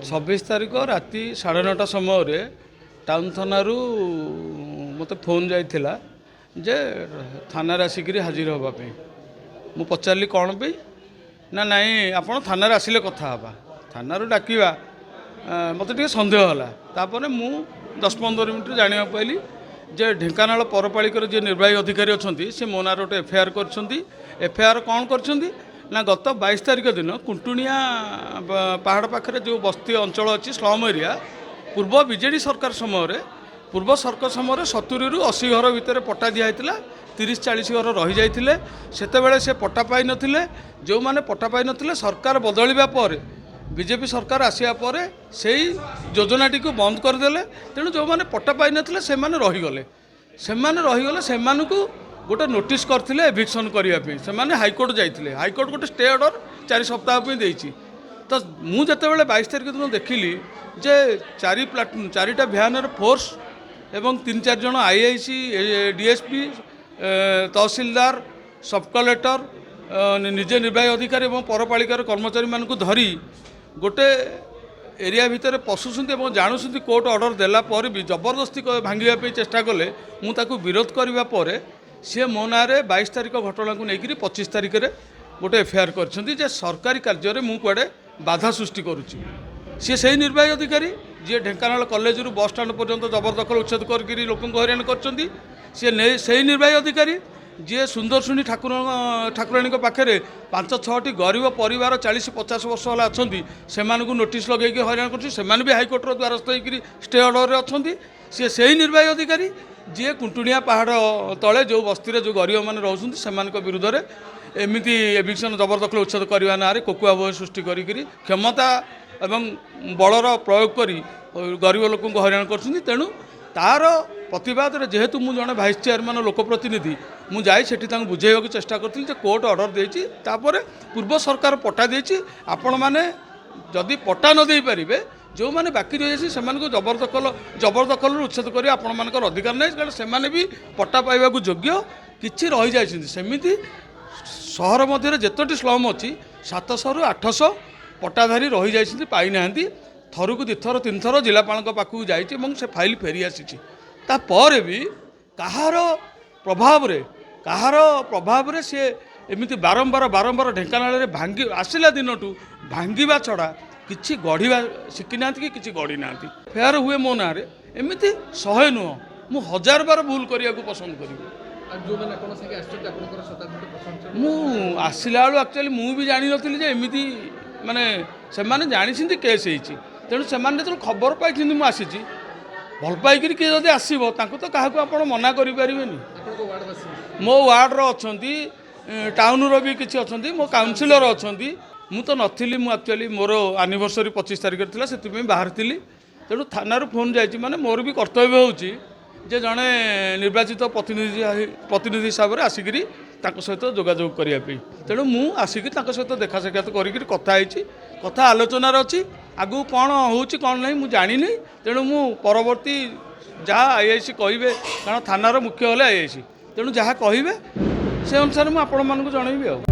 26 तारिख राति 9:30 समय टाउन थाना मत फोन जाइथिला जे थाना आसिक हाजिर होगापी मु पचारि कौन पे ना नाई आप थाना आसिले कथा हाँ थाना डाकवा मत सन्देह है मु 10-15 मिनट जाना पाइली जे ढेंकानाल पौरपालिकर जे निर्वाही अधिकारी अच्छा से मो ना गोटे एफआईआर कर कौन कर ना गत 22 तारिख दिन कुंटुनिया पहाड़ पाखे जो बस्ती अंचल अच्छी स्लम एरिया पूर्व बीजेडी सरकार समय पूर्व सरकार समय 70 ରୁ 80 घर भितर पट्टा दिखाई 30-40 घर रही जाते से पट्टा पाई नथिले जो माने पट्टा पाई नथिले सरकार बदलिबा पर बीजेपी सरकार आसिया पर से योजनाटी को बंद करदेले तेणु जो माने पट्टा पाई नथिले से माने रहीगले से गोटे नोटिस करथिले एविक्शन करने से हाईकोर्ट जाइए हाईकोर्ट गोटे स्टे ऑर्डर 4 सप्ताह देछि तो मु जेतेबेले 22 तारिख दिन देखिली जे 4टा भ्यानर फोर्स एवं 3-4 जन आईआईसी डीएसपी तहसीलदार सब कलेक्टर निजे निर्वाही अधिकारी और पौरपालिकार कर्मचारी मानक धरी गोटे एरिया भितर पशुंट और जानूँ कोर्ट ऑर्डर देला पर भी जबरदस्ती भांगे चेष्टा कले मुझे विरोध करने पर सी मो ना 22 तारिख घटना को लेकर 25 तारिख में गोटे एफआईआर कर सरकारी कार्य में कुआडे बाधा सृष्टि करुच्ची सी से निर्वाही अधिकारी जी ढेंकानाल कॉलेज रू बस स्टाण पर्यंत जबरदखल उच्छेद कर लोक हईराण कर निर्वाही अधिकारी जी सुंदरशुणी ठाकुराणी पाखे 5-6टी गरीब परिवार 40-50 वर्ष है अच्छा से नोटिस लगे हईराण कर भी हाईकोर्टर द्वारस्थ होकर स्टे ऑर्डर अच्छा सी से निर्वाही अधिकारी जी कुंटुनिया पहाड़ तले जो बस्ती जो गरीब मैंने रोच से विरुद्ध में एमती एविक्शन जबरदखल उच्छेद करने ना कोकुआ भय सृष्टि करी क्षमता एवं बलर प्रयोग कर गरीब लोक हईराण कर तेणु तार प्रतिवाद जेहेतु मु जड़े भाइस चेयरमैन लोकप्रतिनिधि मु जाई बुझेगा चेष्टा करी कोर्ट ऑर्डर देती पूर्व सरकार पट्टा देती आपण मैंने जदि पट्टा न दे पारे जो मैंने बाकी रही से जबरदखल उच्छेद कर अधिकार नहीं कारण से भी पट्टा पाइबा योग्य किसी रही जाती सहर मध्य जितोटी स्लम अच्छी 700 ରୁ 800 पट्टाधारी रही जाती पाई ना थरकू 2-3 थर जिलापाल पाखक जाइए से फाइल फेरी आसी भी कहार प्रभाव सी एमती बारंबार ढेंकानाल भांगी आसला दिन भांगा छड़ा किसी गढ़ा शिखी ना कि किसी गढ़ी ना फेयर हुए मो ना एमती 100 नुह मु 1000 बार भूल करने को पसंद करी मु आसला बेलू एक्चुअली मु भी जानी नी एमती माने से जानी केस होती तेणु से खबर पाई मुझे आसी भल पाई किए जब आसो तो क्या मना करें मो वार्डर अच्छा टाउन भी किसी अच्छा मो काउनसिलर अच्छा मु तो नी एक्चुअली मोर एनिवर्सरी 25 तारिख थी से बाहर थी तेणु थाना फोन जाइए माने मोर भी कर्तव्य होची जे जड़े निर्वाचित प्रतिनिधि हिसाब से आसिक सहित जोगाजोग करने तेणु मु आसिक सहित देखा साक्षात कथा आलोचनार अच्छी आगू कौन होची कौन नहीं मुझे जानी तेणु मु परवर्ती जहाँ आईआईसी कहे कारण थानार मुख्य है आईआईसी तेणु जहाँ कहे से अनुसार मुझे आपण मानक जनइबी।